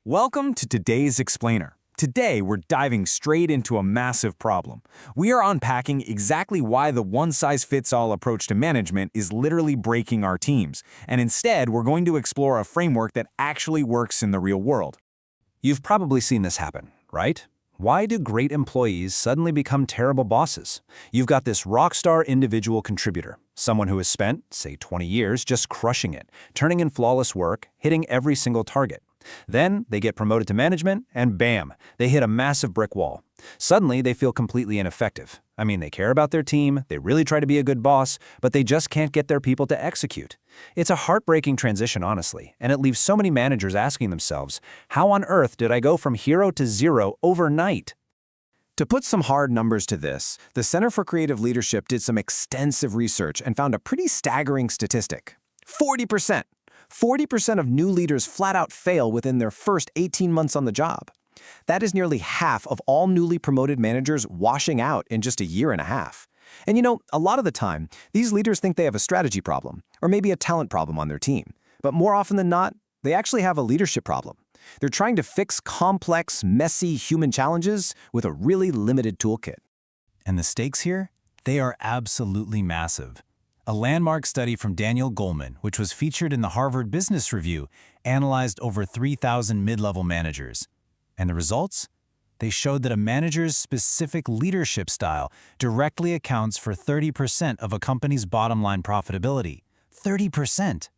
Welcome to today's Explainer. Today, we're diving straight into a massive problem. We are unpacking exactly why the one-size-fits-all approach to management is literally breaking our teams, and instead, we're going to explore a framework that actually works in the real world. You've probably seen this happen, right? Why do great employees suddenly become terrible bosses? You've got this rock star individual contributor, someone who has spent, say, 20 years just crushing it, turning in flawless work, hitting every single target. Then they get promoted to management, and bam, they hit a massive brick wall. Suddenly, they feel completely ineffective. I mean, they care about their team, they really try to be a good boss, but they just can't get their people to execute. It's a heartbreaking transition, honestly, and it leaves so many managers asking themselves, how on earth did I go from hero to zero overnight? To put some hard numbers to this, the Center for Creative Leadership did some extensive research and found a pretty staggering statistic. 40%! 40% of new leaders flat out fail within their first 18 months on the job. That is nearly half of all newly promoted managers washing out in just a year and a half. And you know, a lot of the time, these leaders think they have a strategy problem, or maybe a talent problem on their team. But more often than not, they actually have a leadership problem. They're trying to fix complex, messy human challenges with a really limited toolkit. And the stakes here? They are absolutely massive. A landmark study from Daniel Goleman, which was featured in the Harvard Business Review, analyzed over 3,000 mid-level managers. And the results? They showed that a manager's specific leadership style directly accounts for 30% of a company's bottom-line profitability. 30%!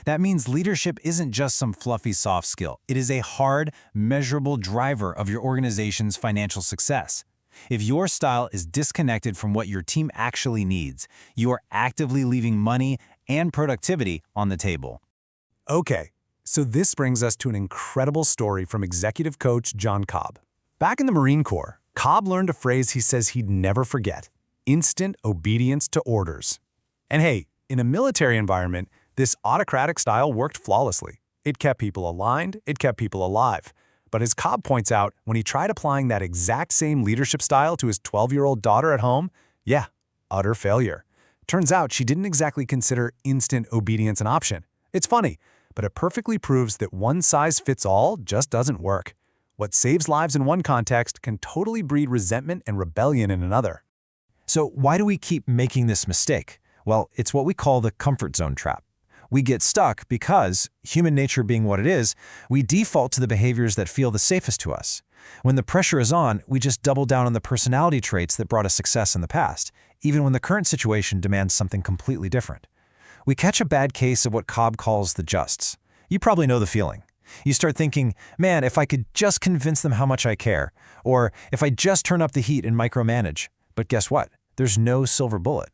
That means leadership isn't just some fluffy soft skill. It is a hard, measurable driver of your organization's financial success. If your style is disconnected from what your team actually needs, you are actively leaving money and productivity on the table. Okay, so this brings us to an incredible story from executive coach John Cobb. Back in the Marine Corps, Cobb learned a phrase he says he'd never forget: instant obedience to orders. And hey, in a military environment, this autocratic style worked flawlessly. It kept people aligned, it kept people alive. But as Cobb points out, when he tried applying that exact same leadership style to his 12-year-old daughter at home, utter failure. Turns out she didn't exactly consider instant obedience an option. It's funny, but it perfectly proves that one size fits all just doesn't work. What saves lives in one context can totally breed resentment and rebellion in another. So why do we keep making this mistake? Well, it's what we call the comfort zone trap. We get stuck because, human nature being what it is, we default to the behaviors that feel the safest to us. When the pressure is on, we just double down on the personality traits that brought us success in the past, even when the current situation demands something completely different. We catch a bad case of what Cobb calls the justs. You probably know the feeling. You start thinking, man, if I could just convince them how much I care, or if I just turn up the heat and micromanage. But guess what? There's no silver bullet.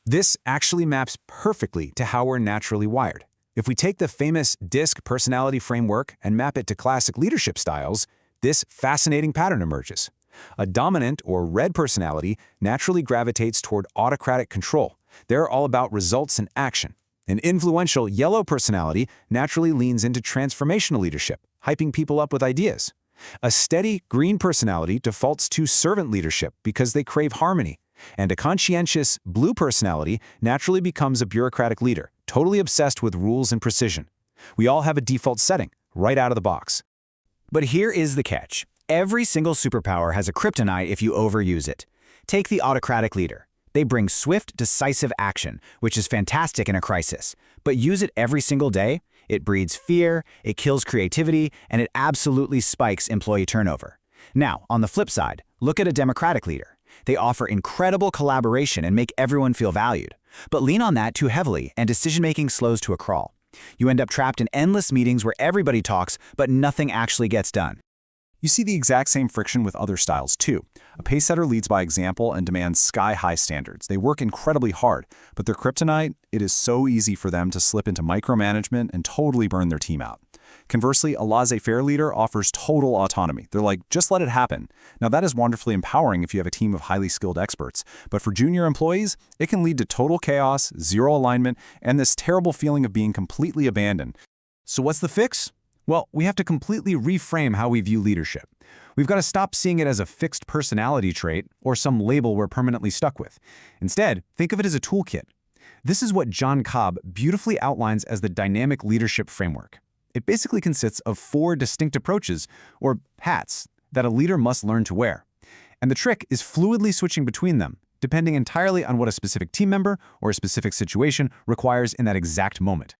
This actually maps perfectly to how we're naturally wired. If we take the famous DISC personality framework and map it to classic leadership styles, this fascinating pattern emerges. A dominant or red personality naturally gravitates toward autocratic control. They're all about results and action. An influential yellow personality naturally leans into transformational leadership, hyping people up with ideas. A steady green personality defaults to servant leadership because they crave harmony. And a conscientious blue personality naturally becomes a bureaucratic leader, totally obsessed with rules and precision. We all have a default setting, right out of the box. But here is the catch. Every single superpower has a kryptonite if you overuse it. Take the autocratic leader. They bring swift, decisive action, which is fantastic in a crisis. But use it every single day, it breeds fear, it kills creativity, and it absolutely spikes employee turnover. Now, on the flip side, look at a democratic leader. They offer incredible collaboration and make everyone feel valued. But lean on that too heavily, and decision-making slows to a crawl. You end up trapped in endless meetings where everybody talks, but nothing actually gets done. You see the exact same friction with other styles, too. A pacesetter leads by example and demands sky-high standards. They work incredibly hard, but their kryptonite, it is so easy for them to slip into micromanagement and totally burn their team out. Conversely, a laissez-faire leader offers total autonomy. They're like, just let it happen. Now, that is wonderfully empowering if you have a team of highly skilled experts, but for junior employees, it can lead to total chaos, zero alignment, and this terrible feeling of being completely abandoned. So what's the fix? Well, we have to completely reframe how we view leadership. We've got to stop seeing it as a fixed personality trait or some label we're permanently stuck with. Instead, think of it as a toolkit. This is what John Cobb beautifully outlines as the dynamic leadership framework. It basically consists of 4 distinct approaches, or hats, that a leader must learn to wear. And the trick is fluidly switching between them, depending entirely on what a specific team member or a specific situation requires in that exact moment.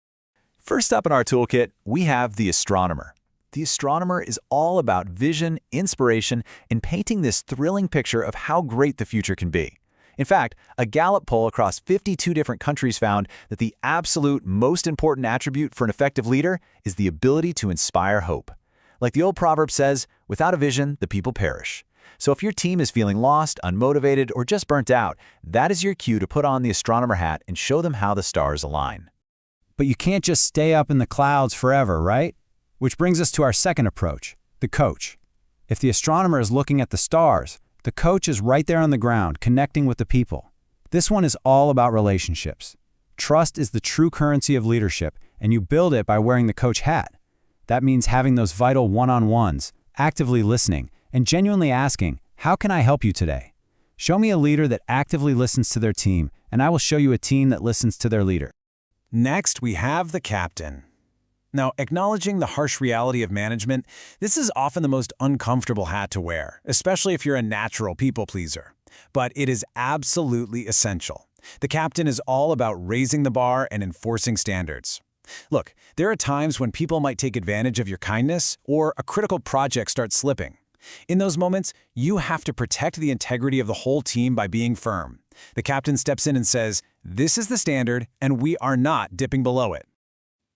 First up in our toolkit, we have the Astronomer. The Astronomer is all about vision, inspiration, and painting this thrilling picture of how great the future can be. In fact, a Gallup poll across 52 different countries found that the absolute most important attribute for an effective leader is the ability to inspire hope. Like the old proverb says, without a vision, the people perish. So if your team is feeling lost, unmotivated, or just burnt out, that is your cue to put on the Astronomer hat and show them how the stars align. But you can't just stay up in the clouds forever, right? Which brings us to our second approach, the coach. If the astronomer is looking at the stars, the coach is right there on the ground, connecting with the people. This one is all about relationships. Trust is the true currency of leadership, and you build it by wearing the coach hat. That means having those vital one-on-ones, actively listening, and genuinely asking, how can I help you today? Show me a leader that actively listens to their team, and I will show you a team that listens to their leader. Next, we have the captain. Now, acknowledging the harsh reality of management, this is often the most uncomfortable hat to wear, especially if you're a natural people pleaser. But it is absolutely essential. The captain is all about raising the bar and enforcing standards. Look, there are times when people might take advantage of your kindness or a critical project starts slipping. In those moments, you have to protect the integrity of the whole team by being firm. The captain steps in and says, "This is the standard, and we are not dipping below it."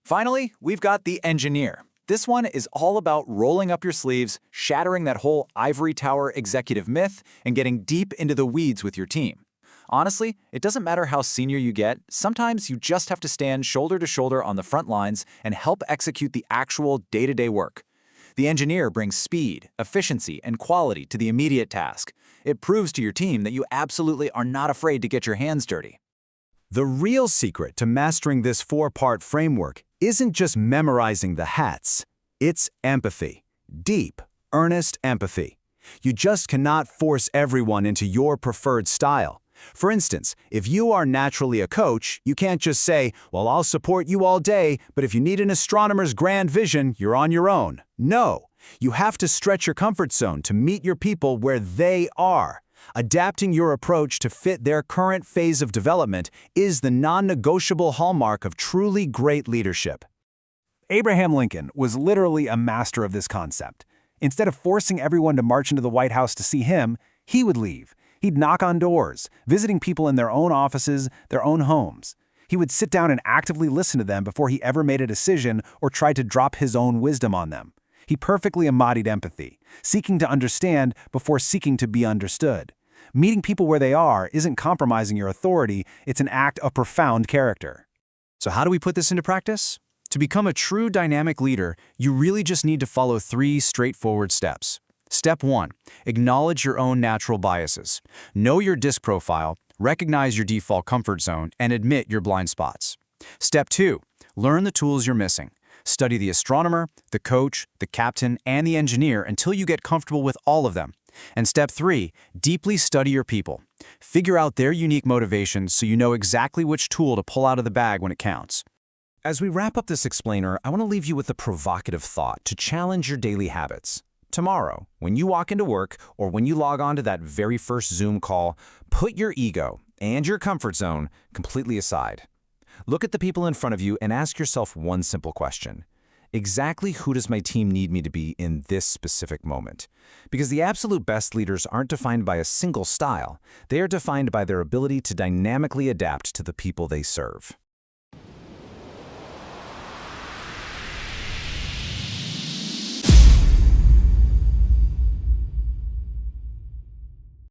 Finally, we've got the engineer. This one is all about rolling up your sleeves, shattering that whole ivory tower executive myth, and getting deep into the weeds with your team. Honestly, it doesn't matter how senior you get, sometimes you just have to stand shoulder to shoulder on the front lines and help execute the actual day-to-day work. The engineer brings speed, efficiency, and quality to the immediate task. It proves to your team that you absolutely are not afraid to get your hands dirty. The real secret to mastering this 4-part framework isn't just memorizing the hats. It's empathy. Deep, earnest empathy. You just cannot force everyone into your preferred style. For instance, if you are naturally a coach, you can't just say, "Well, I'll support you all day, but if you need an astronomer's grand vision, you're on your own." No, you have to stretch your comfort zone to meet your people where they are. Adapting your approach to fit their current phase of development is the non-negotiable hallmark of truly great leadership. Abraham Lincoln was literally a master of this concept. Instead of forcing everyone to march into the White House to see him, he would leave. He'd knock on doors, visiting people in their own offices, their own homes. He would sit down and actively listen to them before he ever made a decision or tried to drop his own wisdom on them. He perfectly embodied empathy, seeking to understand before seeking to be understood. Meeting people where they are isn't compromising your authority, it's an act of profound character. So how do we put this into practice? To become a true dynamic leader, you really just need to follow 3 straightforward steps. Step 1, acknowledge your own natural biases. Know your DISC profile, recognize your default comfort zone, and admit your blind spots. Step 2, learn the tools you're missing. Study the astronomer, the coach, the captain, and the engineer until you get comfortable with all of them. And step 3, deeply study your people. Figure out their unique motivations so you know exactly which tool to pull out of the bag when it counts. As we wrap up this explainer, I want to leave you with a provocative thought to challenge your daily habits. Tomorrow, when you walk into work or when you log on to that very first Zoom call, put your ego and your comfort zone completely aside. Look at the people in front of you and ask yourself one simple question. Exactly who does my team need me to be in this specific moment? Because the absolute best leaders aren't defined by a single style. They are defined by their ability to dynamically adapt to the people they serve.